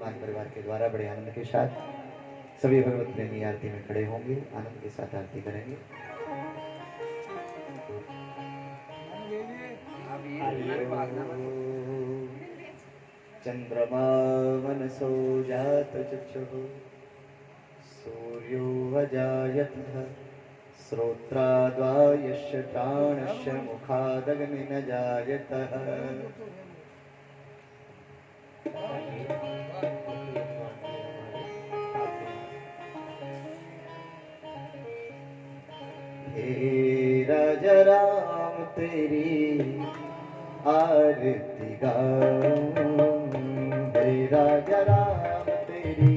मान परिवार के द्वारा बड़े आनंद के साथ सभी भगवत प्रेमी आरती में खड़े होंगे, आनंद के साथ आरती करेंगे। चंद्रमा मनसो जात चक्षुः सूर्यो अजायतः श्रोत्राद्वायस्य प्राणस्य मुखादग्नि न जायतः। हे राजा राम तेरी आरती गाऊं, हे राजा राम तेरी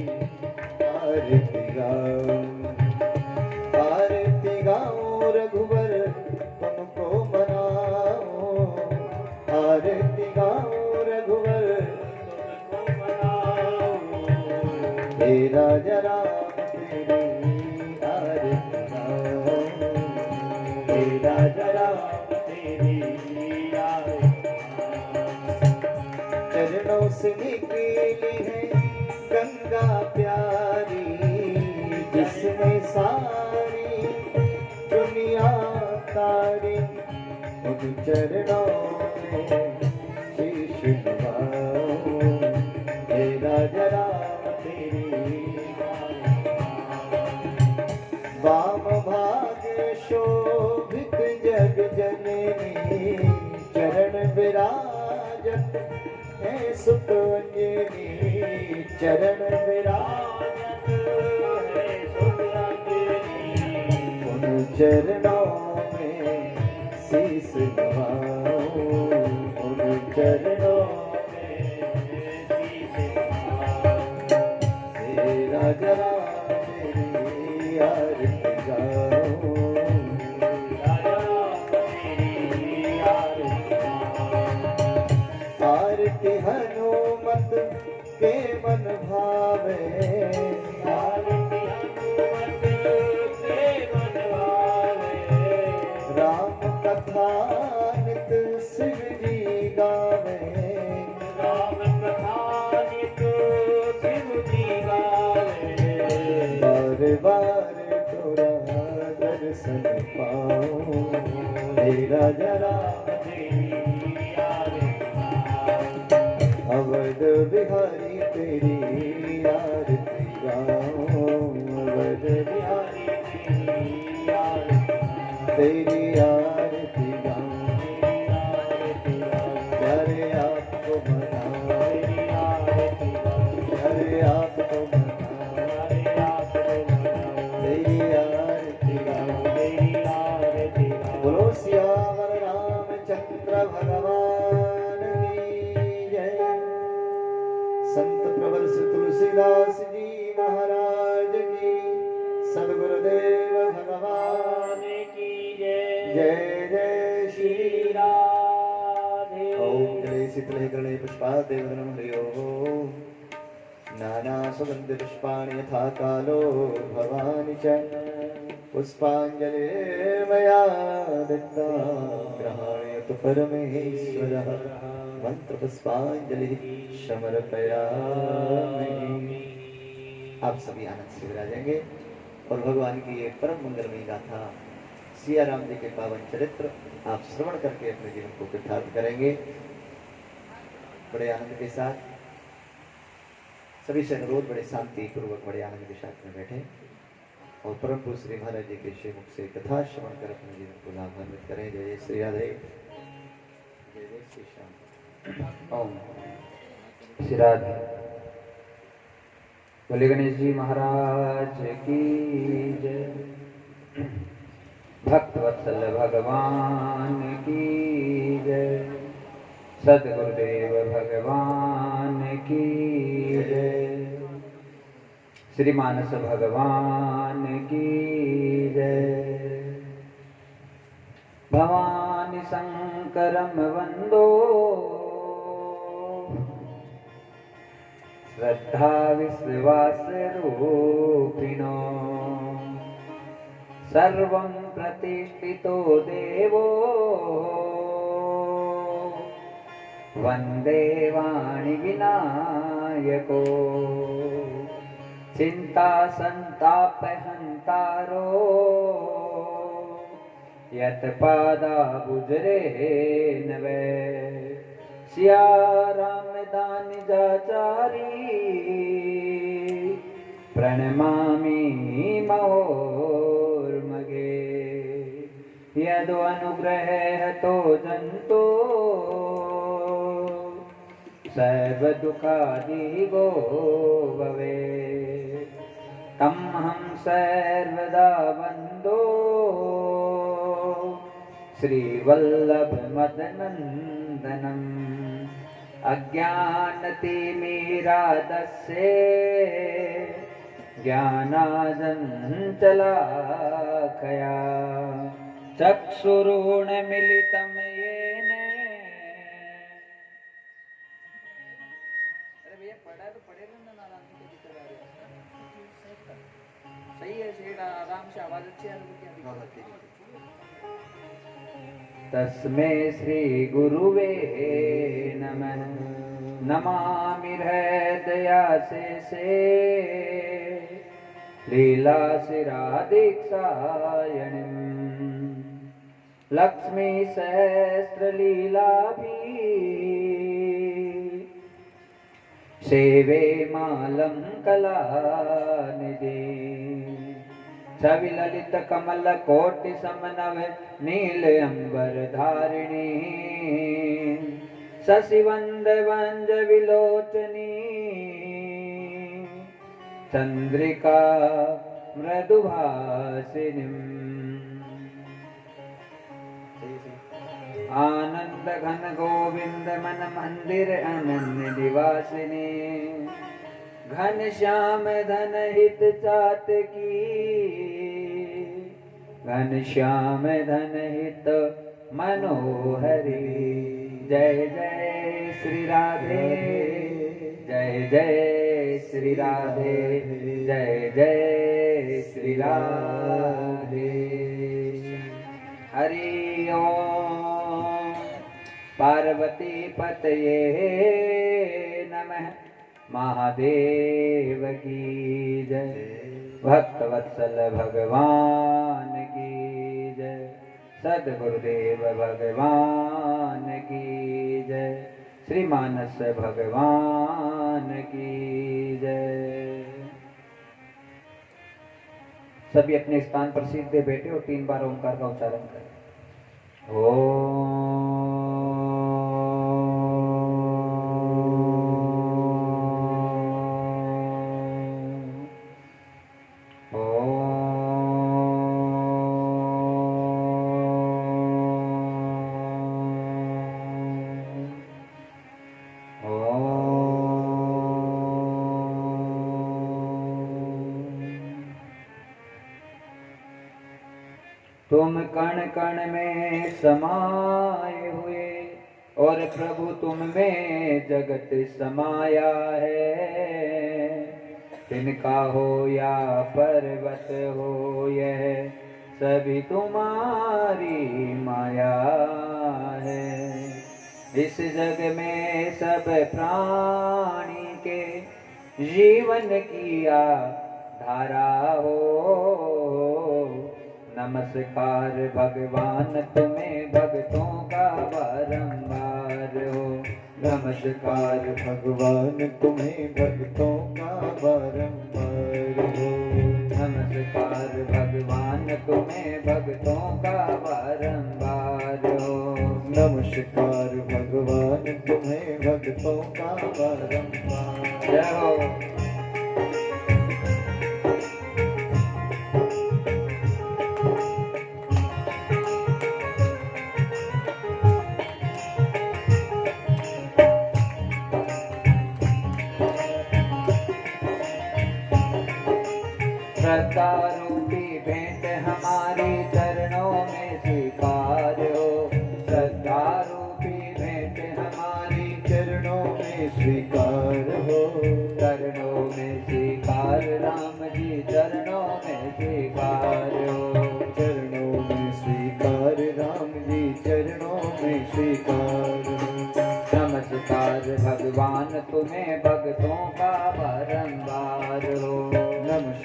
आरती गाऊं, आरती गाऊं रघुवर तुमको मनाऊं, आरती गाऊं रघुवर तुमको मनाऊं, हे राजा राम तेरी आरती गाऊं, हे राजा राम तेरी चरणों से निकली है गंगा प्यारी, जिसमें सारी दुनिया तारी, उन चरणों में शीश नवाऊं, हे राजा राम तेरी वाम भाग शोभित जग जननी, चरण विराजत है सुत अंजनी, चरण विराजत है सुत अंजनी, उन चरणों में शीस नवाऊं, उन चरणों में शीस नवाऊं, हे राजा राम तेरी आरती गाऊं, राजा राम तेरी आरती गाऊं, आरती हनुमत के मन भावे, आरती हनुमत के मन भावे, राम कथा नित शिव जी गावे, राम कथा नित शिव जी गावे, बार बार तोरा दर्शन पाऊं, हे राजा राम तेरी आरती अवध बिहारी तेरी आरती गाऊं, अवध बिहारी तेरी आरती, तेरी आरती गाऊं, प्यारे आपको मनाऊं, तेरी आरती गाऊं, प्यारे आपको मनाऊं, प्यारे आपको मनाऊं, तेरी आरती गाऊं, तेरी आरती गाऊं। बोलो सियावर रामचंद्र भगवान की जय। संत प्रवर श्री तुलसीदास जी महाराज की, सद्गुरुदेव भगवान की जय। जय जय श्री राधे। ओम जय शीतले गणे पुष्पादेवनम हरि ओम। नाना सुगंध पुष्पाणि यथा कालो भवानि च, पुष्पांजलिर्मया दत्ता ग्रहाणयतु परमेश्वरः, मंत्र पुष्पांजलि समर्पयामि। आप सभी आनंद से विराजेंगे और भगवान की ये परम मंगलमयी गाथा सिया राम जी के पावन चरित्र आप श्रवण करके अपने जीवन को कृतार्थ करेंगे। बड़े आनंद के साथ सभी से अनुरोध, बड़े शांति पूर्वक बड़े आनंद के साथ में बैठे और परम पुरुष श्री महाराज जी के श्री मुख से कथा श्रवण कर अपने जीवन को लाभान्वित करें। जय जय श्री राधे, जय जय श्री श्याम। ओम श्री राधे। बोले गणेश जी महाराज की जय। भक्त वत्सल भगवान की जय। सद्गुरुदेव भगवान की जय। श्री मानस भगवान की जय। भवानी शंकरम वंदो श्रद्धा विश्वास रूपिणो, सर्वं प्रतिष्ठितो देवो वंदे वाणी विनायको। नायको चिंता संताप हंतारो यत पादा गुजरे नवे सिया राम दान जाचारी प्रणमामि महोर मगे यदु अनुग्रह तो जंतो सर्व दुखादि गो भवे तम हम सर्वदा वंदो श्री वल्लभ मदनंदनम अज्ञानतिमिरादस्ये ज्ञानाजंचलाकया चक्षुरुन्मीलितं येन। अरे भैया पढ़ा तो पढ़ेगा ना आराम से दिक्कत आ रही है। सही है सेठ आराम से आवाज अच्छी आ रही है। तस्मै श्री गुरुवे नमः नमामि हृदयाशेषे लीला शिरादीक्षायणीं लक्ष्मी सहस्रलीलाभि सेवे मालं कलानिधि छवि ललित कमल कोटि समनव नील अंबर धारिणी शशिवंद वंज विलोचनी चंद्रिका मृदुभासिनीं आनंद घन गोविंद मन मंदिर अनन्य निवासिनी घन श्याम धन हित चातकी घन श्याम धन हित मनोहरी जय जय श्री राधे जय जय श्री राधे जय जय श्री राधे। हरि ओम पार्वती पतये नमः महादेव की जय भक्तवत्सल भगवान की जय सद्गुरुदेव भगवान की जय श्री मानस भगवान की जय। सभी अपने स्थान पर सीधे बैठे और 3 बार ओंकार का उच्चारण करें। तुम कण कण में समाये हुए और प्रभु तुम में जगत समाया है। तिनका हो या पर्वत हो यह सभी तुम्हारी माया है। इस जग में सब प्राणी के जीवन किया धारा हो। नमस्कार भगवान तुम्हें भक्तों का बारंबार हो। नमस्कार भगवान तुम्हें भक्तों का बारंबार हो। नमस्कार भगवान तुम्हें भक्तों का बारंबार हो। नमस्कार भगवान तुम्हें भक्तों का बारंबार जय हो। श्रद्धा रूपी भेंट हमारी चरणों में स्वीकार हो। श्रद्धा रूपी भेंट हमारी चरणों में स्वीकार हो। चरणों में स्वीकार राम जी चरणों में स्वीकार हो। चरणों में स्वीकार राम जी चरणों में स्वीकार हो। नमस्कार भगवान तुम्हें भक्तों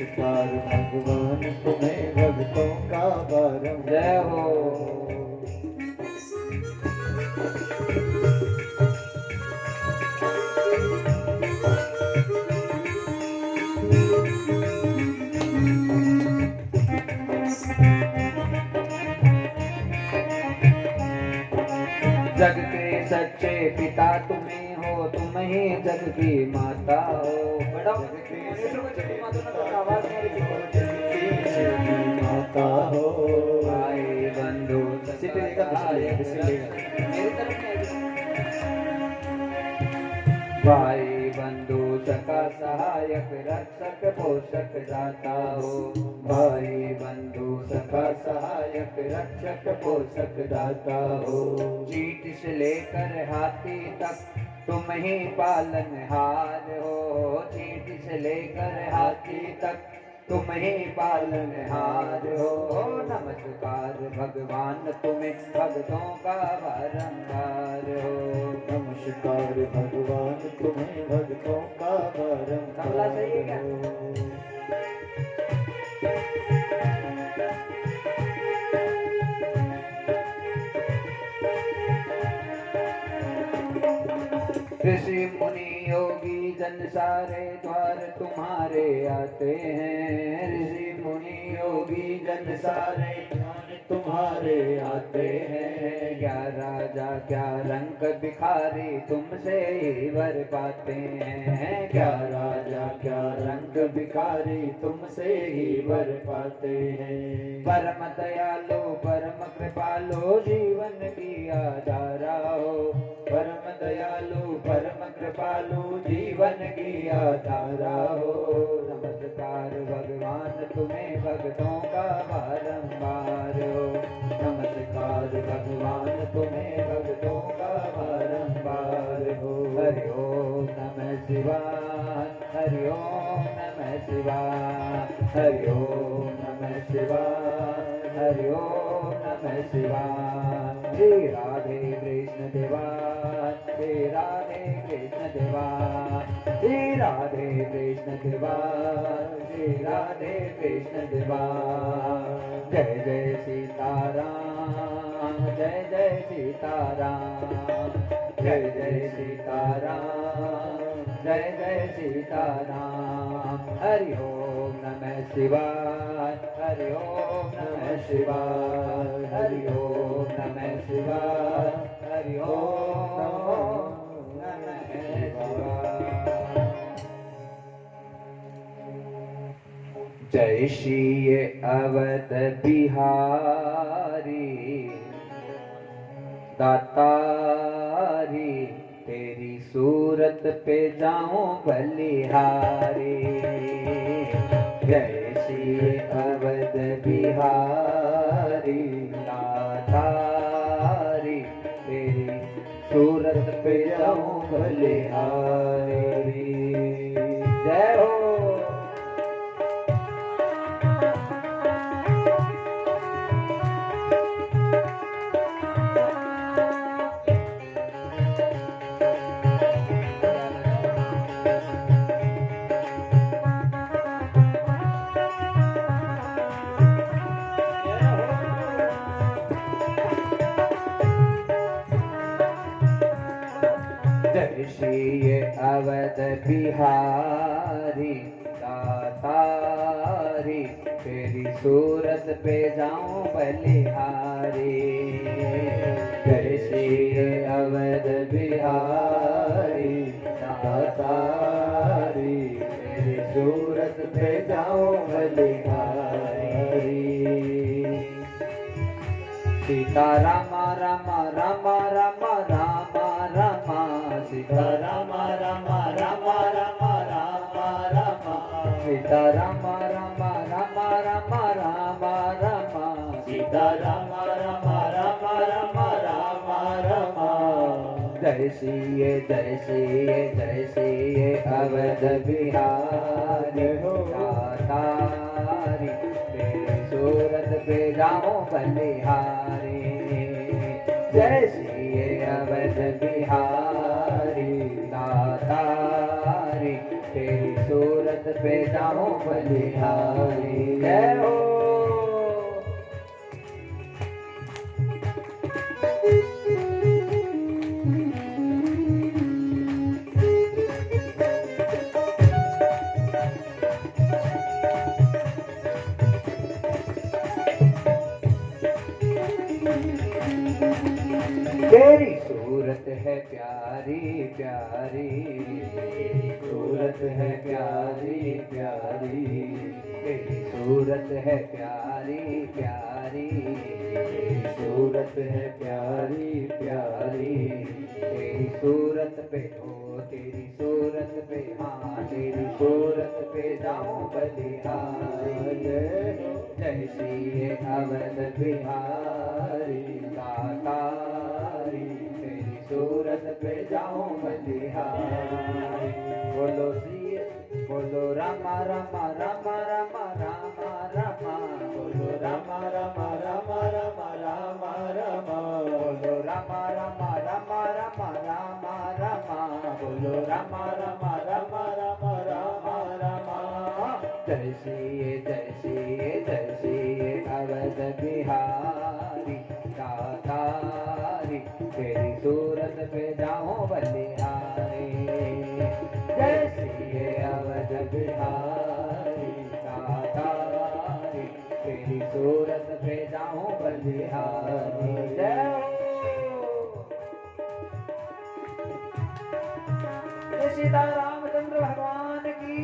नमस्कार भगवान तुम्हें भक्तों का बारम। जय हो। जग के सच्चे पिता तुम्हें हो, तुम ही जग की माता हो। जग के सच्चे माता हो। भाई बंधु भाई बंधु सखा सहायक रक्षक पोषक दाता हो। भाई बंधु सखा सहायक रक्षक पोषक दाता हो। चींटी से लेकर हाथी तक तुम ही पालनहार हो। चींटी से लेकर हाथी तक तुम ही पालनहार हो। नमस्कार भगवान तुम्हें भक्तों का बारंबार हो। नमस्कार भगवान तुम्हें भक्तों का तबला सही है क्या? ऋषि मुनि योगी जन सारे द्वार तुम्हारे आते हैं। ऋषि मुनि योगी जन सारे द्वार तुम्हारे आते हैं। क्या राजा क्या रंग भिखारी तुमसे ही वर पाते हैं। क्या राजा क्या रंग भिखारी तुमसे ही वर पाते हैं। परम दयालु परम कृपालु जीवन की आधारा हो। परम दयालु परम कृपालु जीवन की आधारा हो। नमस्कार भगवान तुम्हें भक्तों का बारंबार हो। नमस्कार भगवान तुम्हें भक्तों का बारंबार हो। हरि ओम नमः शिवाय। हरि ओम नमः शिवाय। हरि ओम नमः शिवाय। हरि ओम नमः शिवाय। श्री राधे कृष्ण देवाय। श्री राधे कृष्ण देवाय। श्री राधे कृष्ण देवाय। श्री राधे कृष्ण देवाय। जय जय सीताराम। जय जय सीताराम। जय जय सीताराम। जय जय सीताराम। हरि ओम नमः शिवाय। हरि ओम नमः शिवाय। हरि ओम नमः शिवाय। हरि ओम नमः शिवाय। जय श्री अवध बिहारी दातारी तेरी सूरत पे जाऊं बलिहारी। जय श्री अवध बिहारी दातारी तेरी सूरत पे जाऊं बलिहारी। जय हो। जय श्री अवध बिहारी दातारी तेरी सूरत पे जाऊं बलिहारी। जय श्री अवध बिहारी दातारी तेरी सूरत पे जाऊं बलिहारी। सीता रामा रामा रामा रामा रामा रामा सीता रामा रामा रामा रामा रामा रामा सीता रामा रामा रामा रामा रामा रामा सीता रामा रामा रामा रामा रामा रामा। जय श्री अवध बिहारी हो दातारी तेरी सूरत पे जाऊं बलिहारी। जय श्री अवध बिहारी दातारी तेरी सूरत पे जाऊं बलिहारी। जय हो। तेरी सूरत है प्यारी प्यारी, सूरत है प्यारी प्यारी, तेरी सूरत है प्यारी प्यारी, सूरत है प्यारी प्यारी, तेरी सूरत पे हो, तेरी सूरत पे, हाँ तेरी सूरत पे जाऊं बलिहारी। जय श्री अवध बिहारी दातारी, तेरी सूरत पे जाऊं बलिहारी। बोलो श्री, बोलो रामा रामा रामा रामा रामा रामा, बोलो रामा रामा रामा रामा रामा रामा, बोलो रामा रामा रामा रामा रामा रामा, बोलो रामा रामा रामा रामा रामा रामा। जय श्री अवध बिहारी दातारी, तेरी सूरत पे जाऊं बलिहारी। जय श्री अवध बिहारी दातारी, तेरी सूरत पे जाऊं बलिहारी। जय हो। सीता रामचंद्र भगवान की।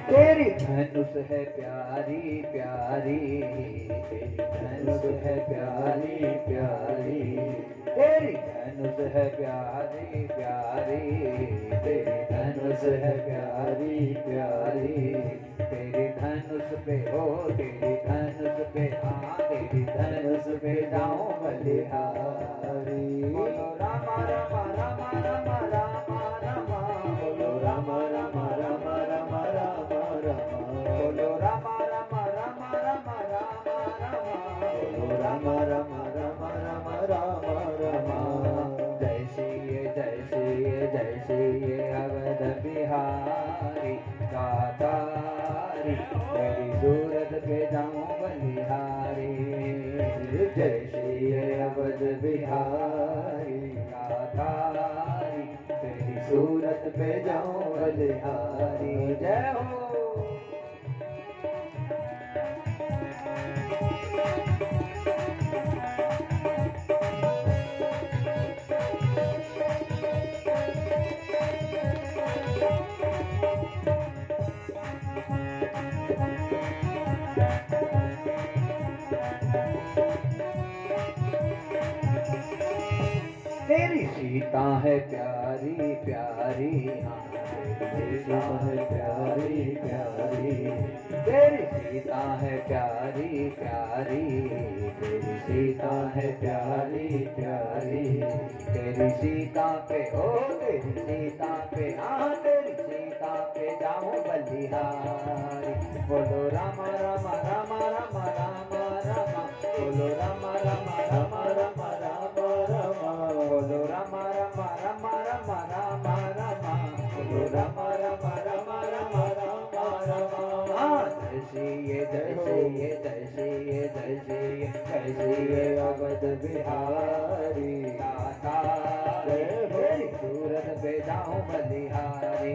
तेरी धनुष है प्यारी प्यारी, तेरी धनुष है प्यारी प्यारी, तेरी धनुष है प्यारी प्यारी, तेरी धनुष है प्यारी प्यारी, तेरी धनुष पे हो, तेरी धनुष पे, हाँ तेरी धनुष पे जाऊं बलिहारी। बोलो रामा रामा रामा रामा रामा रामा, बोलो रामा रामा रामा रामा रामा रामा, बोलो रामा रामा रामा रामा रामा रामा, बोलो रामा रामा रामा रामा रामा रामा। जय श्री अवध बिहारी दातारी, तेरी सूरत पे जाऊं बलिहारी। जय श्री अवध बिहारी दातारी, तेरी सूरत पे जाऊं बलिहारी। जय हो। तेरी सीता है प्यारी प्यारी, हाँ तेरी सीता है प्यारी प्यारी, तेरी सीता है प्यारी प्यारी, तेरी सीता है प्यारी प्यारी, तेरी सीता पे हो, तेरी सीता पे, हाँ तेरी सीता पे जाऊं बलिहारी। बोलो रामा रामा रामा रामा रामा रामा, बोलो रामा रामा रामा रामा रामा रामा, बोलो रामा रामा रामा रामा रामा रामा, बोलो रामा रामा रामा रामा रामा रामा। जय श्री अवध बिहारी दातारी, तेरी सूरत पे जाऊं बलिहारी।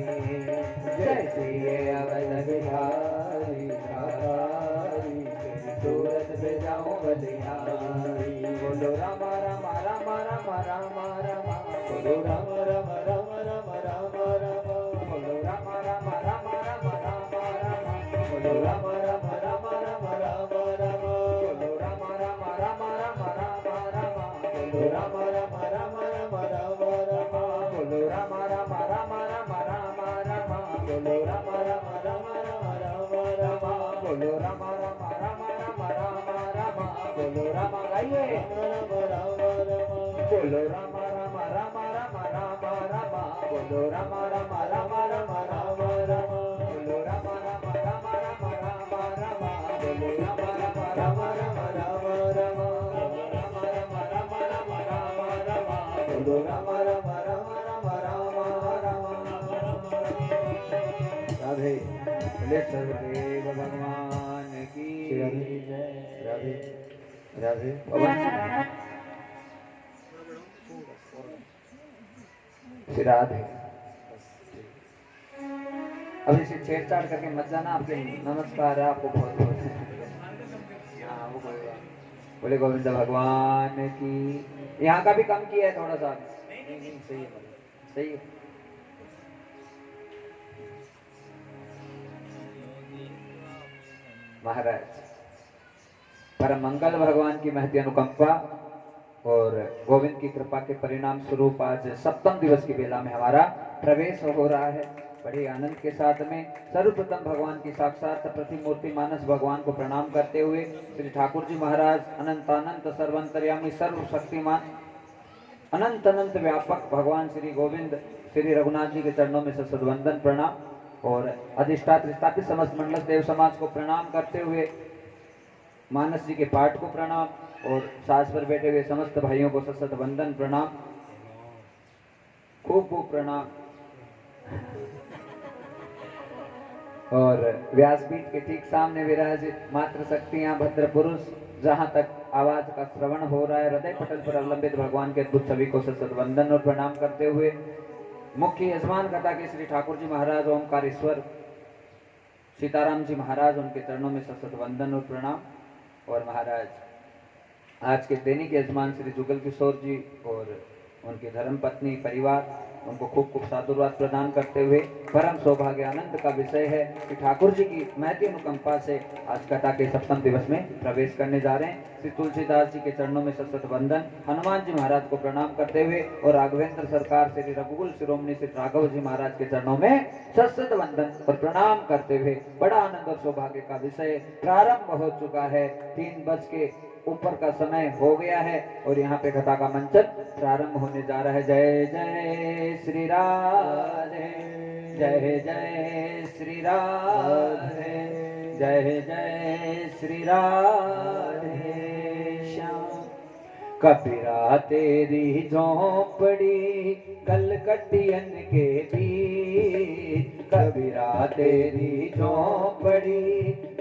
जय श्री अवध बिहारी दातारी, तेरी सूरत पे जाऊं बलिहारी। बोलो रामा रामा रामा रामा रामा रामा, बोलो रामा रामा रामा रामा रामा रामा, बोलो रामा रामा रामा रामा रामा रामा, बोलो रामा रामा रामा रामा रामा रामा, बोलो रामा रामा रामा रामा रामा रामा, बोलो रामा रामा रामा रामा रामा रामा, बोलो रामा रामा रामा रामा रामा रामा, बोलो रामा रामा रामा रामा रामा रामा, बोलो रामा रामा रामा रामा रामा रामा, बोलो रामा गाइए बोलो रामा रामा रामा रामा रामा, बोलो बोलो राम राम राम राम राम राम बोलो राम राम राम राम राम राम बोलो राम राम राम राम राम राम राम राम राम राम राम राम बोलो राम राम राम राम राम राम राधे बोले सर्वदेव भगवान की राधे राधे श्री राधे। अब इसे छेड़छाड़ करके मत जाना, आपके नमस्कार है आपको बहुत बहुत। हाँ, वो कोई बात नहीं। बोले गोविंद भगवान की। यहाँ का भी कम किया है थोड़ा सा। नहीं सही है सही है। महाराज परम मंगल भगवान की महती अनुकंपा और गोविंद की कृपा के परिणाम स्वरूप आज सप्तम दिवस की बेला में हमारा प्रवेश हो रहा है बड़े आनंद के साथ में। सर्वप्रथम भगवान की साक्षात प्रतिमूर्ति मानस भगवान को प्रणाम करते हुए श्री ठाकुर जी महाराज अनंतानंत सर्वंतर्यामी सर्वशक्तिमान अनंत अनंत व्यापक भगवान श्री गोविंद श्री रघुनाथ जी के चरणों में सशद वंदन प्रणाम और अधिष्ठात्र स्थापित समस्त मंडल देव समाज को प्रणाम करते हुए मानस जी के पाठ को प्रणाम और सास पर बैठे हुए समस्त भाइयों को सशद वंदन प्रणाम, खूब खूब प्रणाम। और व्यासपीठ के ठीक सामने विराजित मात्र शक्तियां भद्र पुरुष, जहां तक आवाज का श्रवण हो रहा है हृदय पटल पर अवलंबित भगवान के अद्भुत छवि को सशद वंदन और प्रणाम करते हुए मुख्य यजमान कथा के श्री ठाकुर जी महाराज ओमकारेश्वर सीताराम जी महाराज उनके चरणों में सशद वंदन और प्रणाम। और महाराज आज के दैनिक यजमान श्री जुगल किशोर जी और उनकी धर्मपत्नी परिवार उनको खूब खूब साधुवाद प्रदान करते हुए परम सौभाग्य आनंद का विषय है कि ठाकुर जी की महती अनुकंपा से आज कथा के सप्तम दिवस में प्रवेश करने जा रहे हैं। श्री तुलसीदास जी के चरणों में सशद वंदन, हनुमान जी महाराज को प्रणाम करते हुए और राघवेंद्र सरकार श्री रघुकुल शिरोमणि श्री राघव जी महाराज के चरणों में सशद वंदन और प्रणाम करते हुए बड़ा आनंद और सौभाग्य का विषय प्रारंभ हो चुका है। 3 बज के ऊपर का समय हो गया है और यहाँ पे कथा का मंचन प्रारंभ होने जा रहा है। जय जय श्री राधे, जय जय श्री राधे, जय जय श्री राधे श्याम। कबीरा तेरी झोंपड़ी कलकतियन के बीच, कबीरा तेरी झोंपड़ी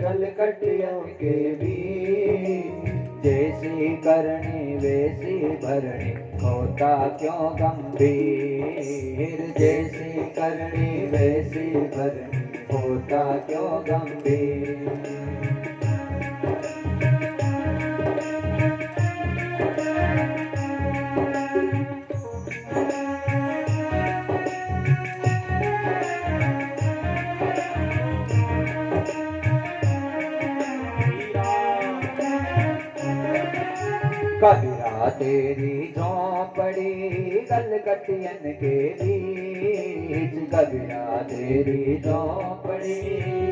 कलकतियन के बीच, जैसी करनी वैसी भरनी होता क्यों गंभीर, जैसी करनी वैसी भरनी होता क्यों गंभीर। कबीरा तेरी झोंपड़ी कलकतियन के बीच, कबीरा तेरी झोंपड़ी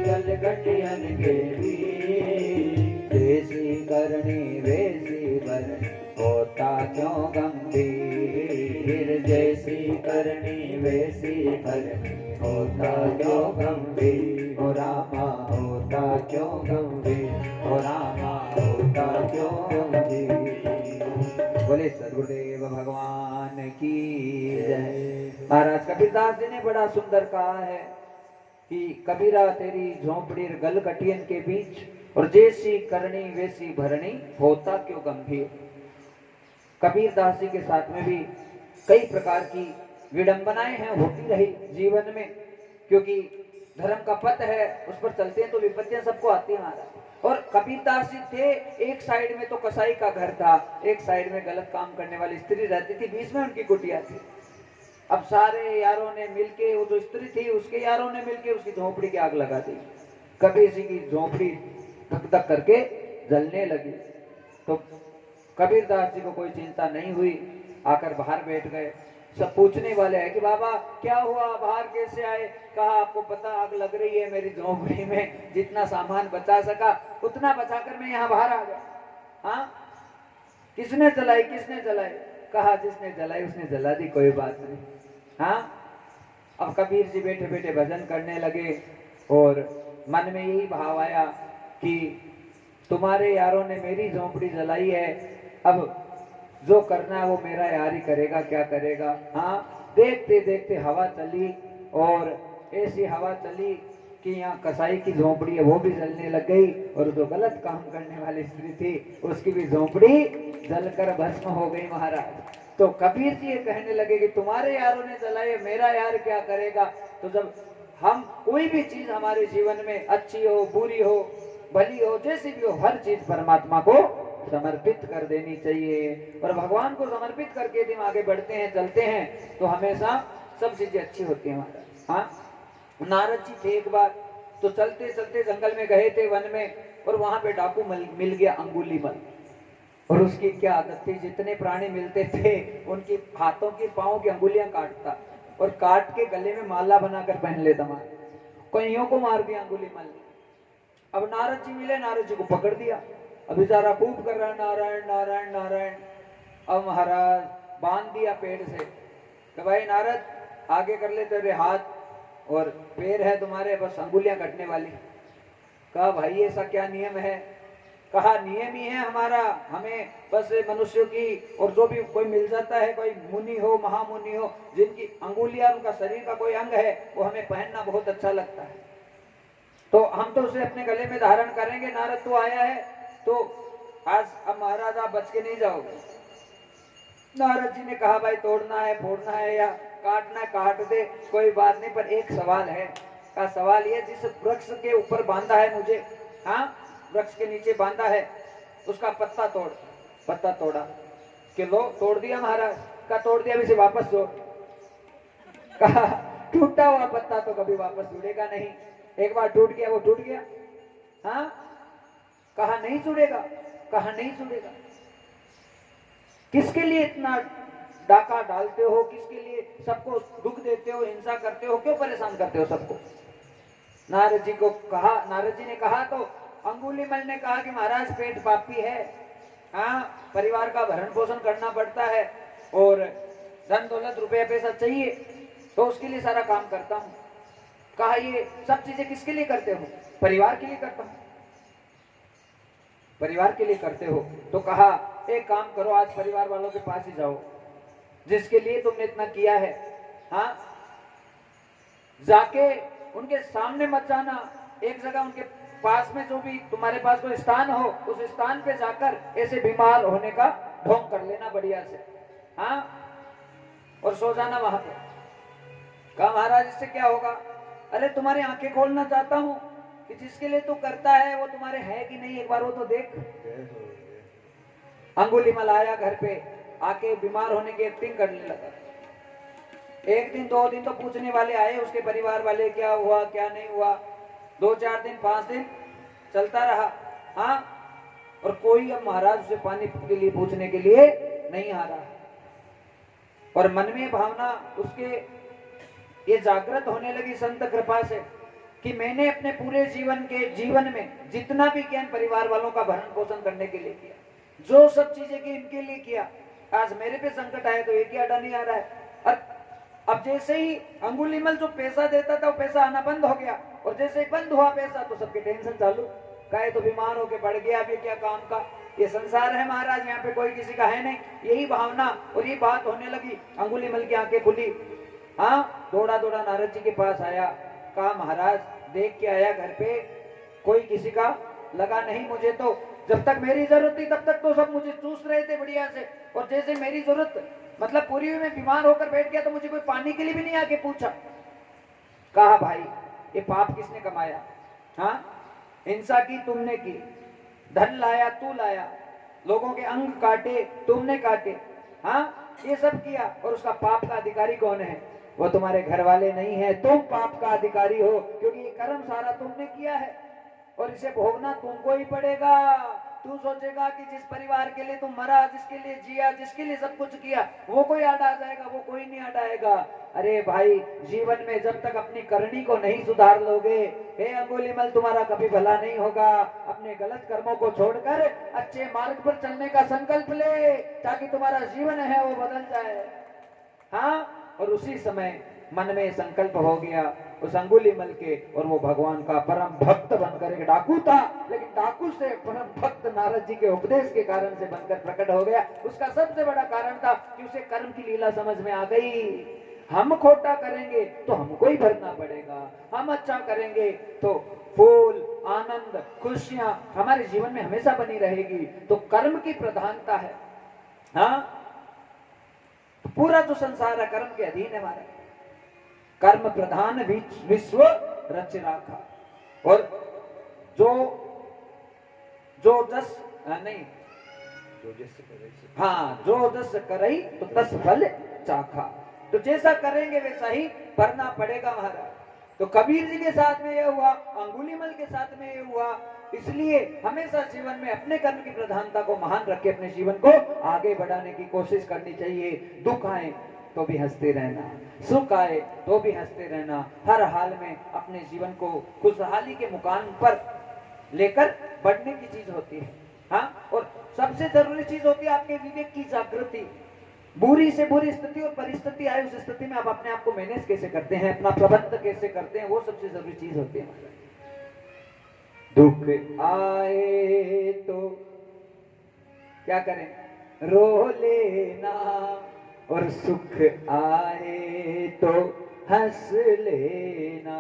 कलकतियन के बीच, जैसी करनी वैसी भरनी होता क्यों गंभीर, जैसी करनी वैसी भरनी होता क्यों गंभीर। हो रामा होता क्यों गंभीर, हो रामा होता क्यों गंभीर। बोले सदगुरुदेव भगवान की जय। महाराज कबीरदास जी ने बड़ा सुंदर कहा है कि कबीरा तेरी झोंपड़ी गल कटियन के बीच, और जैसी करनी वैसी भरनी होता क्यों गंभीर। कबीरदास जी के साथ में भी कई प्रकार की विडंबनाएं हैं होती रही जीवन में, क्योंकि धर्म का पथ है उस पर चलते हैं तो विपत्तियां सबको आती है महाराज। और कबीरदास जी थे, एक साइड में तो कसाई का घर था, एक साइड में गलत काम करने वाली स्त्री रहती थी, बीच में उनकी कुटिया थी। अब सारे यारों ने मिलके, वो जो स्त्री थी उसके यारों ने मिलके उसकी झोंपड़ी की आग लगा दी। कबीर जी की झोंपड़ी धक धक करके जलने लगी तो कबीरदास जी को कोई चिंता नहीं हुई, आकर बाहर बैठ गए। सब पूछने वाले हैं कि बाबा क्या हुआ, बाहर कैसे आए? कहा आपको पता आग लग रही है मेरी झोंपड़ी में, जितना सामान बचा सका उतना बचाकर मैं यहाँ बाहर आ गया। हाँ, किसने जलाई, किसने जलाई? कहा जिसने जलाई उसने जला दी, कोई बात नहीं। हाँ, अब कबीर जी बैठे बैठे भजन करने लगे और मन में यही भाव आया कि तुम्हारे यारों ने मेरी झोंपड़ी जलाई है, अब जो करना है वो मेरा यार ही करेगा, क्या करेगा। हाँ, देखते देखते हवा चली और ऐसी हवा चली कि यहाँ कसाई की झोंपड़ी है वो भी जलने लग गई, और जो गलत काम करने वाली स्त्री थी उसकी भी झोंपड़ी जलकर भस्म हो गई महाराज। तो कबीर जी ये कहने लगे कि तुम्हारे यारों ने जलाई, मेरा यार क्या करेगा। तो जब हम कोई भी चीज हमारे जीवन में अच्छी हो, बुरी हो, भली हो, जैसी भी हो, हर चीज परमात्मा को समर्पित कर देनी चाहिए। और भगवान को समर्पित करके यदि हम आगे बढ़ते हैं, चलते हैं, तो हमेशा सब चीजें अच्छी होती है महाराज। हाँ, नारद जी थे एक बार, तो चलते चलते जंगल में गए थे, वन में, और वहां पे डाकू मिल गया अंगुलीमल। और उसकी क्या आदत थी, जितने प्राणी मिलते थे उनकी हाथों की पांवों की अंगुलियां काटता और काट के गले में माला बनाकर पहन लेता। कईयों को मार दिया अंगुलीमल ने। अब नारद जी मिले, नारद जी को पकड़ दिया। अब बेचारा खूब कर रहा है नारायण नारायण नारायण। अब महाराज बांध दिया पेड़ से कि भाई नारद आगे कर ले, तेरे हाथ और पैर है तुम्हारे, बस अंगुलियां कटने वाली। कहा भाई ऐसा क्या नियम है। कहा नियम ही है हमारा, हमें बस मनुष्यों की, और जो भी कोई मिल जाता है, कोई मुनि हो, महामुनि हो, जिनकी अंगुलियां उनका शरीर का कोई अंग है, वो हमें पहनना बहुत अच्छा लगता है, तो हम तो उसे अपने गले में धारण करेंगे। नारद तू आया है तो आज अब महाराज आप बच के नहीं जाओगे। नारद जी ने कहा भाई तोड़ना है, फोड़ना है या काटना है काट दे, कोई बात नहीं, पर एक सवाल है। का सवाल ये, जिस वृक्ष के ऊपर बांधा है मुझे, हाँ वृक्ष के नीचे बांधा है, उसका पत्ता तोड़। पत्ता तोड़ा कि लो तोड़ दिया महाराज। का तोड़ दिया, इसे वापस जोड़। कहा टूटा हुआ पत्ता तो कभी वापस जुड़ेगा नहीं, एक बार टूट गया वो टूट गया। हाँ, कहा नहीं जुड़ेगा। कहा नहीं जुड़ेगा। किसके लिए इतना डाका डालते हो, किसके लिए सबको दुख देते हो, हिंसा करते हो, क्यों परेशान करते हो सबको। नारद जी को कहा, नारद जी ने कहा तो अंगुलीमल ने कहा कि महाराज पेट पापी है, हाँ परिवार का भरण पोषण करना पड़ता है और धन दौलत रुपया पैसा चाहिए, तो उसके लिए सारा काम करता हूं। कहा ये सब चीजें किसके लिए करते हो। परिवार के लिए करता हूं। परिवार के लिए करते हो तो कहा एक काम करो, आज परिवार वालों के पास ही जाओ जिसके लिए तुमने इतना किया है, हाँ जाके उनके सामने मत जाना, एक जगह उनके पास में जो भी तुम्हारे पास कोई स्थान हो, उस स्थान पे जाकर ऐसे बीमार होने का ढोंग कर लेना बढ़िया से, हाँ और सो जाना वहां पे। कहा महाराज इससे क्या होगा। अरे तुम्हारी आंखें खोलना चाहता हूं कि जिसके लिए तू करता है वो तुम्हारे है कि नहीं, एक बार वो तो देख। अंगुलीमल आया घर पे, आके बीमार होने की एक्टिंग करने लगा। एक दिन 2 दिन तो पूछने वाले आए उसके परिवार वाले, क्या हुआ क्या नहीं हुआ। 2-4 दिन 5 दिन चलता रहा, हाँ और कोई अब महाराज से पानी के लिए पूछने के लिए नहीं आ रहा। और मन में भावना उसके ये जागृत होने लगी संत कृपा से कि मैंने अपने पूरे जीवन में जितना भी ज्ञान परिवार वालों का भरण पोषण करने के लिए किया, जो सब चीजें की इनके लिए किया, आज मेरे पे संकट आए तो एक ही आटा नहीं आ रहा है। और अब जैसे ही अंगुलीमल जो पैसा देता था वो पैसा आना बंद हो गया, और जैसे ही बंद हुआ पैसा तो सबके टेंशन चालू। कहे तो बीमार होके पड़ गया, अभी क्या काम का, ये संसार है महाराज, यहाँ पे कोई किसी का है नहीं। यही भावना और ये बात होने लगी। अंगुलीमल की आंखें खुली, हाँ दौड़ा दौड़ा नारद जी के पास आया। कहा महाराज देख के आया घर पे कोई किसी का लगा नहीं, मुझे तो जब तक मेरी जरूरत थी तब तक तो सब मुझे चूस रहे थे बढ़िया से, और जैसे मेरी जरूरत मतलब पूरी हुई, मैं बीमार होकर बैठ गया तो मुझे कोई पानी के लिए भी नहीं आके पूछा। कहा भाई ये पाप किसने कमाया, हाँ हिंसा की तुमने की, धन लाया तू लाया, लोगों के अंग काटे तुमने काटे, हाँ ये सब किया, और उसका पाप का अधिकारी कौन है। वो तुम्हारे घर वाले नहीं है, तुम पाप का अधिकारी हो, क्योंकि ये कर्म सारा तुमने किया है और इसे भोगना तुमको ही पड़ेगा। तू सोचेगा कि जिस परिवार के लिए तुम मरा, जिसके लिए जिया, जिसके लिए सब कुछ किया, वो कोई आड़ा आ जाएगा, वो कोई नहीं आड़ा आएगा। अरे भाई जीवन में जब तक अपनी करनी को नहीं सुधार लोगे, हे अंगुलीमल तुम्हारा कभी भला नहीं होगा। अपने गलत कर्मों को छोड़कर अच्छे मार्ग पर चलने का संकल्प ले, ताकि तुम्हारा जीवन है वो बदल जाए। हाँ और उसी समय मन में संकल्प हो गया उस अंगुलीमल के, और वो भगवान का परम भक्त बनकर, एक डाकू था लेकिन डाकू से परम भक्त नारद जी के उपदेश के कारण से बनकर प्रकट हो गया। उसका सबसे बड़ा कारण था कि उसे कर्म की लीला समझ में आ गई। हम खोटा करेंगे तो हमको ही भरना पड़ेगा, हम अच्छा करेंगे तो फूल, आनंद, खुशियां हमारे जीवन में हमेशा बनी रहेगी। तो कर्म की प्रधानता है। हाँ, पूरा जो संसार है कर्म के अधीन है हमारा। कर्म प्रधान विश्व रच राखा। और जो जो जस नहीं, हाँ, जो जस करई तो तस फल चाखा। तो जैसा करेंगे वैसा ही भरना पड़ेगा महाराज। तो कबीर जी के साथ में यह हुआ, अंगुलीमल के साथ में यह हुआ। इसलिए हमेशा जीवन में अपने कर्म की प्रधानता को महान रख के अपने जीवन को आगे बढ़ाने की कोशिश करनी चाहिए। दुख आए तो भी हंसते रहना, सुख आए तो भी हंसते रहना। हर हाल में अपने जीवन को खुशहाली के मुकाम पर लेकर बढ़ने की चीज होती है। हाँ, और सबसे जरूरी चीज होती है आपके विवेक की जागृति। बुरी से बुरी स्थिति और परिस्थिति आए, उस स्थिति में आप अपने आप को मैनेज कैसे करते हैं, अपना प्रबंध कैसे करते हैं, वो सबसे जरूरी चीज होती है। दुख आए तो क्या करें, रो लेना, और सुख आए तो हंस लेना।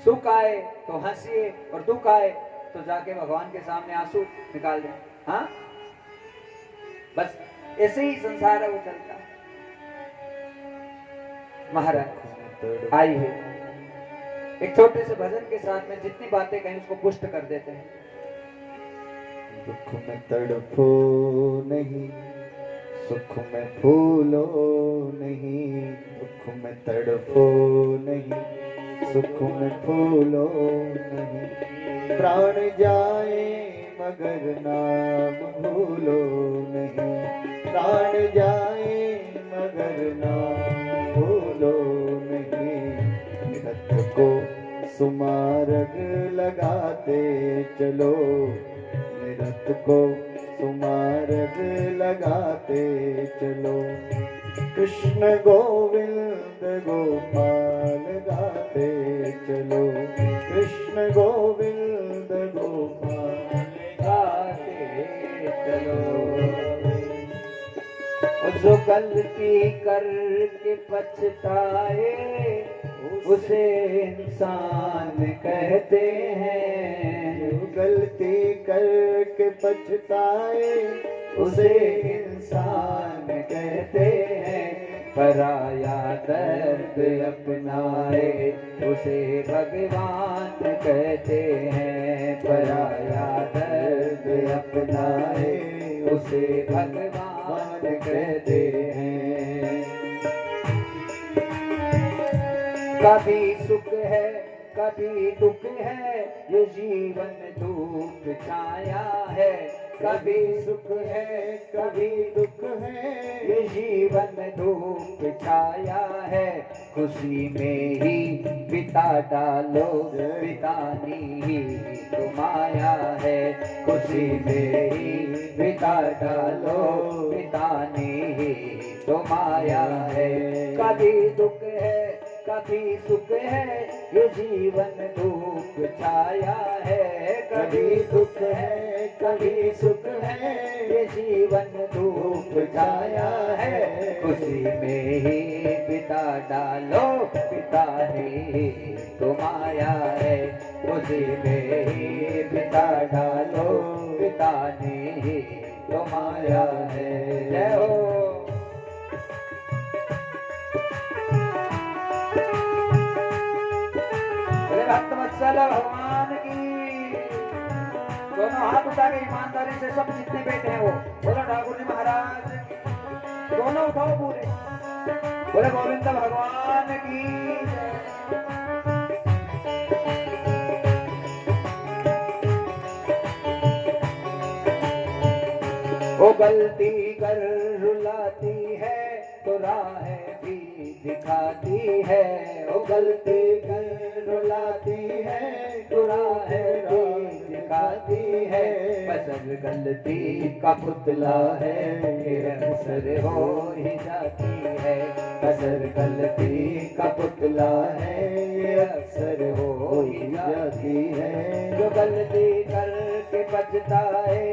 सुख आए तो हंसिए और दुख आए तो जाके भगवान के सामने आंसू निकाल दें। हाँ, बस ऐसे ही संसार है, वो चलता है। महाराज आइए एक छोटे से भजन के साथ में जितनी बातें कहीं उसको पुष्ट कर देते हैं। दुख में तड़पो नहीं, सुख में फूलो नहीं। दुख में तड़पो नहीं, सुख में फूलो नहीं। प्राण जाए मगर नाम भूलो नहीं। प्राण जाए मगर नाम भूलो नहीं। रथ को सुमार्ग लगाते चलो, रथ को सुमार्ग लगाते चलो। कृष्ण गोविंद गोपाल गाते चलो। कृष्ण गोविंद गोपाल गाते चलो। जो गलती करके पछताए उसे इंसान कहते हैं। जो गलती करके पछताए उसे इंसान कहते हैं। पराया दर्द अपनाए उसे भगवान कहते हैं। पराया दर्द अपनाए उसे भगवान कहते हैं। कभी सुख है कभी दुख है, ये जीवन धूप छाया है। कभी सुख है कभी दुख है, ये जीवन धूप छाया है। खुशी में ही बिता डालो, बितानी ही तो माया है। खुशी में ही बिता डालो, बितानी ही तो माया है। कभी दुख है कभी सुख है, ये जीवन धूप छाया है। कभी दुख है कभी सुख है, ये जीवन धूप छाया है। खुशी में ही बिता डालो, बिताने तो माया है। खुशी में ही बिता डालो, बिताने तो माया है। जय हो। भक्तवत्सल भगवान की। दोनों हाथ उठा के ईमानदारी से सब जितने बैठे हैं वो बोलो ठाकुर जी महाराज। दोनों उठाओ पूरे, बोले गोविंद भगवान की। वो गलती कर रुलाती है तो राह भी दिखाती है। वो गलती कर रुलाती है तो राह भी दिखाती है। बसर गलती का पुतला है, अक्सर हो ही जाती है, कसर गलती का पुतला है, ये अक्सर हो ही जाती है। जो गलती करके बचता है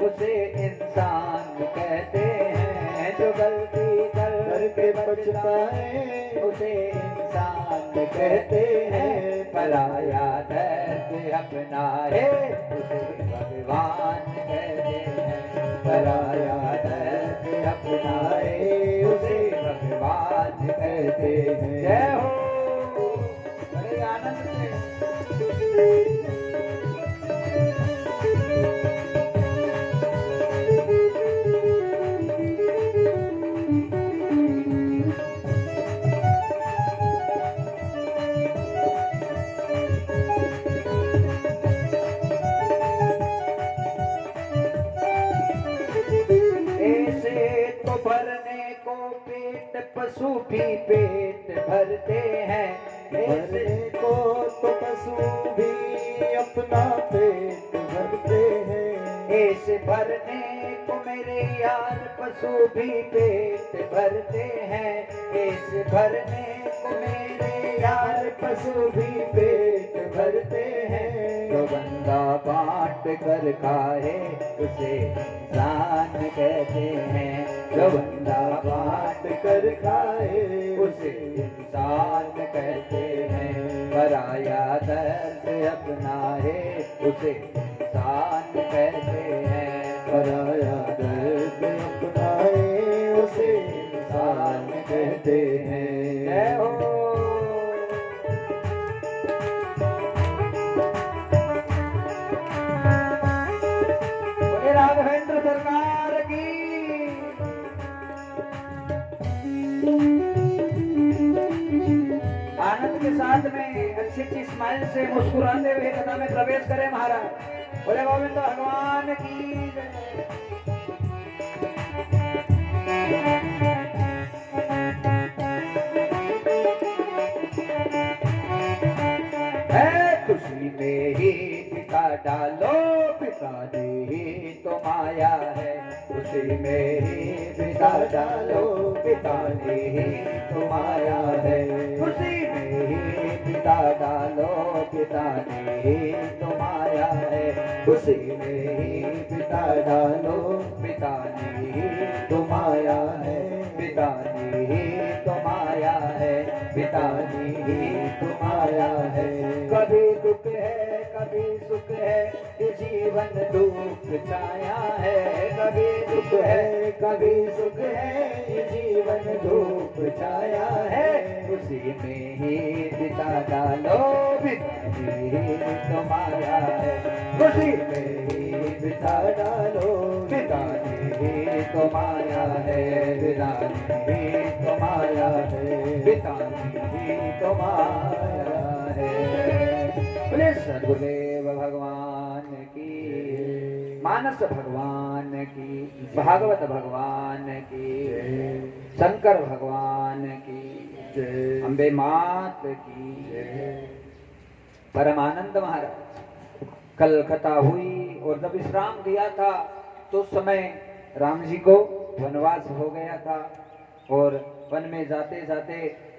उसे इंसान कहते हैं, जो गलती करके बचता है उसे इंसान कहते हैं। पराया दर्द अपनाए उसे भगवान कहते हैं, पराया दर्द अपनाए उसे भगवान कहते हैं। जय हो, बड़े आनंद से। भरने को पेट पशु भी पेट भरते हैं, भरने को तो पशु भी अपना पेट भरते हैं। ऐसे भरने को मेरे यार पशु भी पेट भरते हैं, ऐसे भरने को मेरे यार पशु भी पेट भरते हैं। जो बंदा बांट कर खाए उसे इंसान कहते हैं, जो बंदा बांट कर खाए उसे इंसान कहते हैं। पराया दर्द अपनाए उसे इंसान कहते हैं, पराया दर्द अपनाए उसे इंसान कहते हैं। जय हो। राघवेंद्र सरकार की। आनंद के साथ में अच्छी अच्छी स्माइल से मुस्कुराते हुए कथा में प्रवेश करें महाराज। बोले गोविंद भगवान की जय। खुशी में ही पिता डालो, पिता ही तो माया है। खुशी में ही पिता डालो, पिता ही तो माया है। खुशी में ही पिता डालो, पिता ही तो माया है। खुशी में ही पिता डालो, पिता ही तो माया है। पिता ही तो माया है, पिता ही तो माया है। कभी दुख है कभी सुख है, ये जीवन धूप छाया है। कभी दुख है कभी सुख है, ये जीवन धूप छाया है। उसी में ही बिता डालो, बिता ही तो माया है। उसी में ही बिता डालो, बिता ही तो माया है। बिता ही तो माया है, बिता ही तो माया है। बोले सद्गुरुदेव भगवान की, मानस भगवान की, भागवत भगवान की, शंकर भगवान की, अम्बे मात की। परमानंद महाराज कल कथा हुई और जब विश्राम दिया था तो उस समय राम जी को वनवास हो गया था और वन में जाते जाते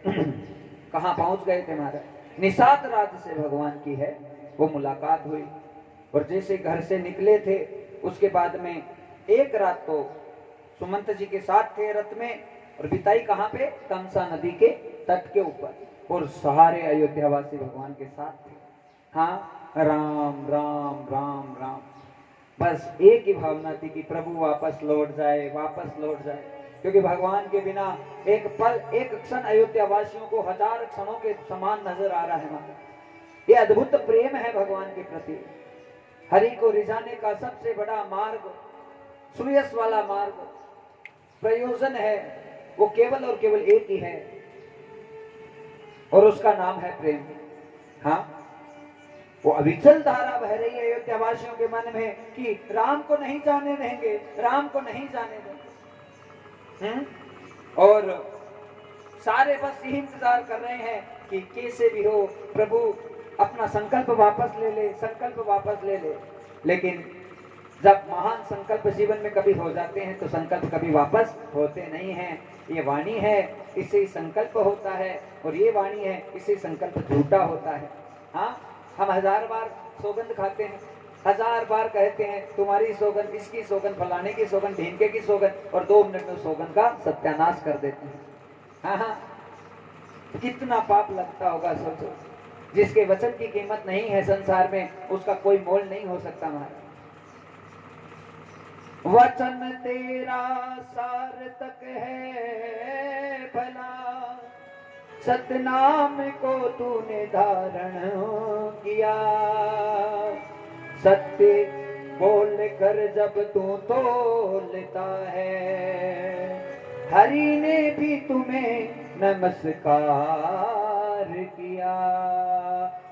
कहाँ पहुंच गए थे महाराज। निषाद राज से भगवान की है वो मुलाकात हुई और जैसे घर से निकले थे उसके बाद में एक रात तो सुमंत जी के साथ थे रथ में और बिताई कहाँ पे, तमसा नदी के तट के ऊपर और सारे अयोध्यावासी भगवान के साथ थे। हाँ, राम राम राम राम, बस एक ही भावना थी कि प्रभु वापस लौट जाए, वापस लौट जाए। क्योंकि भगवान के बिना एक पल एक क्षण अयोध्या वासियों को हजार क्षणों के समान नजर आ रहा है महाराज। ये अद्भुत प्रेम है भगवान के प्रति। हरि को रिझाने का सबसे बड़ा मार्ग, सुयस वाला मार्ग, प्रयोजन है, वो केवल और केवल एक ही है और उसका नाम है प्रेम। हाँ, वो अविचल धारा बह रही है अयोध्या वासियों के मन में कि राम को नहीं जाने देंगे, राम को नहीं जाने देंगे। और सारे बस यही इंतजार कर रहे हैं कि कैसे भी हो प्रभु अपना संकल्प वापस ले ले, संकल्प वापस ले ले। लेकिन जब महान संकल्प जीवन में कभी हो जाते हैं तो संकल्प कभी वापस होते नहीं हैं। ये वाणी है, इससे संकल्प होता है, और ये वाणी है, इससे संकल्प झूठा होता है। हाँ, हम 1000 बार सौगंध खाते हैं, 1000 बार कहते हैं तुम्हारी सौगंध, इसकी सौगंध, फलाने की सौगंध, ढींके की सौगंध, और 2 मिनट में सौगंध का सत्यानाश कर देते हैं। हाँ हाँ, कितना पाप लगता होगा सोचो। जिसके वचन की कीमत नहीं है संसार में, उसका कोई मोल नहीं हो सकता। महाराज, वचन तेरा सार्थक है भला, सतनाम को तूने धारण किया। सत्य बोल कर जब तू तोलता है, हरि ने भी तुम्हें नमस्कार किया।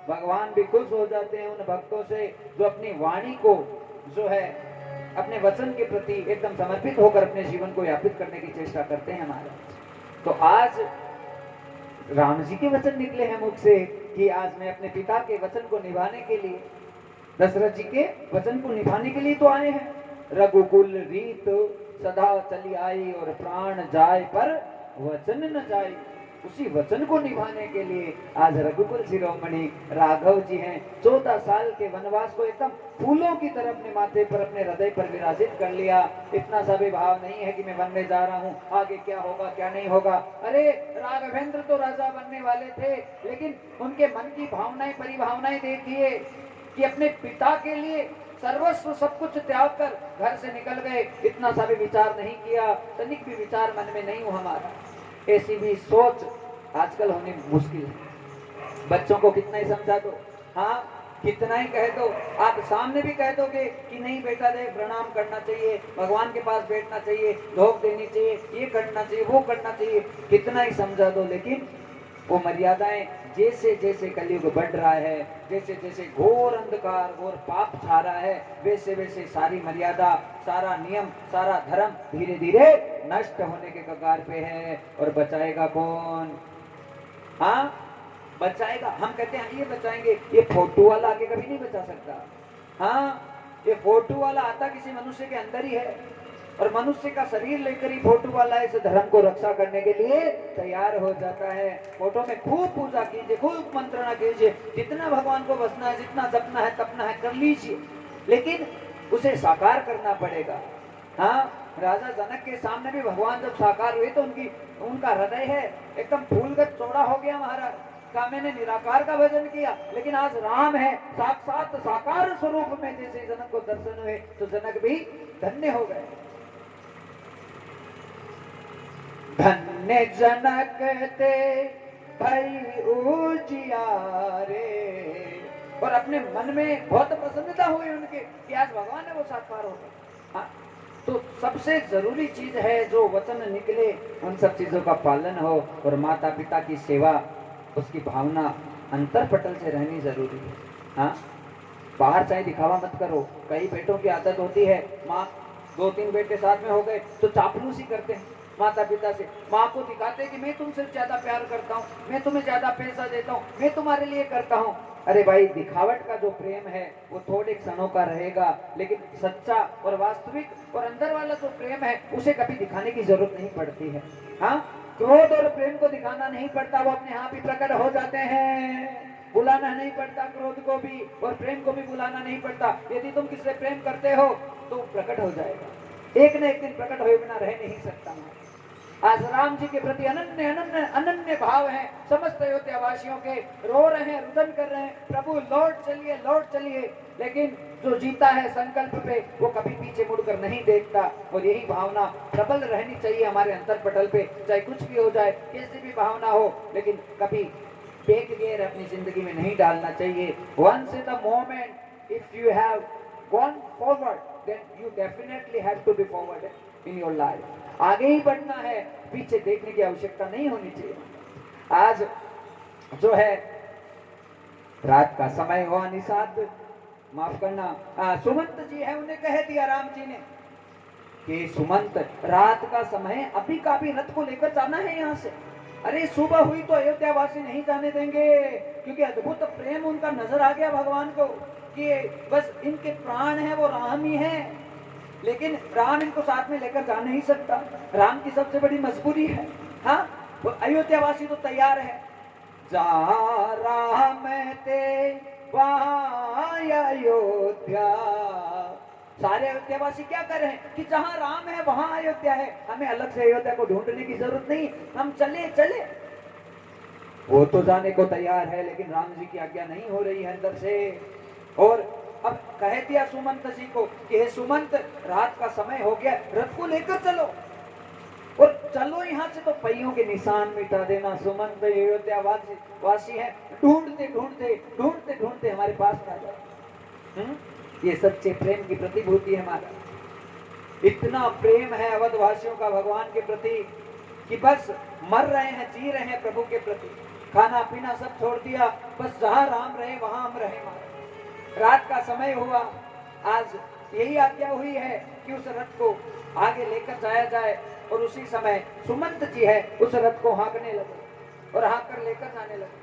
भगवान भी खुश हो जाते हैं उन भक्तों से जो अपनी वाणी को, जो है अपने वचन के प्रति एकदम समर्पित होकर अपने जीवन को यापित करने की चेष्टा करते हैं। महाराज, तो आज राम जी के वचन निकले हैं मुख से कि आज मैं अपने पिता के वचन को निभाने के लिए, दशरथ जी के वचन को निभाने के लिए तो आए हैं। रघुकुल रीत सदा चली आई, और प्राण जाए पर वचन न जाए। उसी वचन को निभाने के लिए आज रघुकुल शिरोमणि राघव जी हैं। 14 साल के वनवास को एकदम फूलों की तरह अपने माथे पर, अपने हृदय पर विराजित कर लिया। इतना सा भी भाव नहीं है कि मैं वन में जा रहा हूँ, आगे क्या होगा क्या नहीं होगा। अरे राघवेंद्र तो राजा बनने वाले थे, लेकिन उनके मन की भावनाएं, परिभावनाएं देखिए कि अपने पिता के लिए सर्वस्व सब कुछ त्याग कर घर से निकल गए। इतना सा भी विचार नहीं किया, तनिक भी विचार मन में नहीं हुआ हमारा। ऐसी भी सोच आजकल होनी मुश्किल है। बच्चों को कितना ही समझा दो, हाँ कितना ही कह दो, आप सामने भी कह दोगे कि नहीं बेटा देख, प्रणाम करना चाहिए, भगवान के पास बैठना चाहिए, धोख देनी चाहिए, ये करना चाहिए, वो करना चाहिए, कितना ही समझा दो, लेकिन वो मर्यादाएं जैसे जैसे कलयुग बढ़ रहा है, जैसे जैसे घोर अंधकार, घोर पाप छा रहा है, वैसे वैसे सारी मर्यादा, सारा नियम, सारा धर्म धीरे धीरे नष्ट होने के कगार पे है। और बचाएगा कौन? हाँ बचाएगा, हम कहते हैं ये बचाएंगे, ये फोटो वाला आके कभी नहीं बचा सकता। हाँ, ये फोटो वाला आता किसी मनुष्य के अंदर ही है, और मनुष्य का शरीर लेकर ही फोटो वाला इस धर्म को रक्षा करने के लिए तैयार हो जाता है। फोटो में खूब पूजा कीजिए, खूब मंत्रणा कीजिए, जितना भगवान को बसना है, जितना जपना है तपना है कर लीजिए, लेकिन उसे साकार करना पड़ेगा। हाँ, राजा जनक के सामने भी भगवान जब साकार हुए तो उनका हृदय है एकदम फूलगत चौड़ा हो गया। महाराज का मैंने निराकार का भजन किया, लेकिन आज राम है साक्षात साकार स्वरूप में, जैसे जनक को दर्शन हुए तो जनक भी धन्य हो गए। धन्य जनक ते भई उजियारे, और अपने मन में बहुत प्रसन्नता हुई उनके कि आज भगवान है वो साकार हो गए। हाँ, तो सबसे जरूरी चीज है जो वचन निकले उन सब चीजों का पालन हो, और माता पिता की सेवा, उसकी भावना अंतर पटल से रहनी जरूरी है। हाँ, बाहर चाहे दिखावा मत करो। कई बेटों की आदत होती है, माँ 2-3 बेटे साथ में हो गए तो चापलूसी करते हैं माता पिता से, माँ को दिखाते हैं कि मैं तुमसे ज्यादा प्यार करता हूँ, मैं तुम्हें ज्यादा पैसा देता हूँ, मैं तुम्हारे लिए करता हूँ। अरे भाई, दिखावट का जो प्रेम है वो थोड़े क्षणों का रहेगा, लेकिन सच्चा और वास्तविक और अंदर वाला जो प्रेम है उसे कभी दिखाने की जरूरत नहीं पड़ती है। हाँ, क्रोध और प्रेम को दिखाना नहीं पड़ता, वो अपने आप ही प्रकट हो जाते हैं। बुलाना नहीं पड़ता क्रोध को भी, और प्रेम को भी बुलाना नहीं पड़ता। यदि तुम किससे प्रेम करते हो तो प्रकट हो जाएगा, एक न एक दिन प्रकट हुए बिना रह नहीं सकता। आज राम जी के प्रति अनन्य अनन्य अनन्य भाव है समस्त अयोध्या वासियों के। रो रहे हैं, रुदन कर रहे हैं, प्रभु लौट चलिए लौट चलिए, लेकिन जो जीता है संकल्प पे वो कभी पीछे मुड़कर नहीं देखता। और यही भावना प्रबल रहनी चाहिए हमारे अंतरपटल पे, चाहे कुछ भी हो जाए, कैसी भी भावना हो, लेकिन कभी बैक गियर अपनी जिंदगी में नहीं डालना चाहिए। Once in the moment, if you have gone forward, then you definitely have to be forward in your life. आगे ही बढ़ना है, पीछे देखने की आवश्यकता नहीं होनी चाहिए। आज जो है रात का समय हुआ, निषाद माफ करना, सुमंत जी है, उन्हें कह दिया राम जी ने कि सुमंत, रात का समय, अभी का भी रथ को लेकर जाना है यहाँ से। अरे सुबह हुई तो अयोध्या वासी नहीं जाने देंगे, क्योंकि अद्भुत प्रेम उनका नजर आ गया भगवान को। कि बस इनके प्राण है वो राम ही है, लेकिन राम इनको साथ में लेकर जा नहीं सकता। राम की सबसे बड़ी मजबूरी है। हाँ, वो अयोध्यावासी तो तैयार है, जहाँ राम थे वहाँ अयोध्या। सारे अयोध्यावासी क्या कर रहे हैं कि जहाँ राम है वहाँ अयोध्या है, हमें अलग से अयोध्या को ढूंढने की जरूरत नहीं, हम चले चले। वो तो जाने को तैयार है, लेकिन राम जी की आज्ञा नहीं हो रही है अंदर से। और अब कह दिया सुमंत जी को कि हे सुमंत, रात का समय हो गया, रथ को लेकर चलो और चलो यहाँ से, तो पहियों के निशान मिटा देना। सुमंत अयोध्या वासी है, ढूंढते ढूंढते ढूंढते ढूंढते हमारे पास आ जाए। ये सच्चे प्रेम की प्रतिभूति है हमारा। इतना प्रेम है अवधवासियों का भगवान के प्रति कि बस मर रहे हैं, जी रहे हैं प्रभु के प्रति। खाना पीना सब छोड़ दिया, बस जहाँ राम रहे वहां हम रहे। रात का समय हुआ, आज यही आज्ञा हुई है कि उस रथ को आगे लेकर जाया जाए। और उसी समय सुमंत जी है उस रथ को हाँकने लगे और हाँक कर लेकर जाने लगे।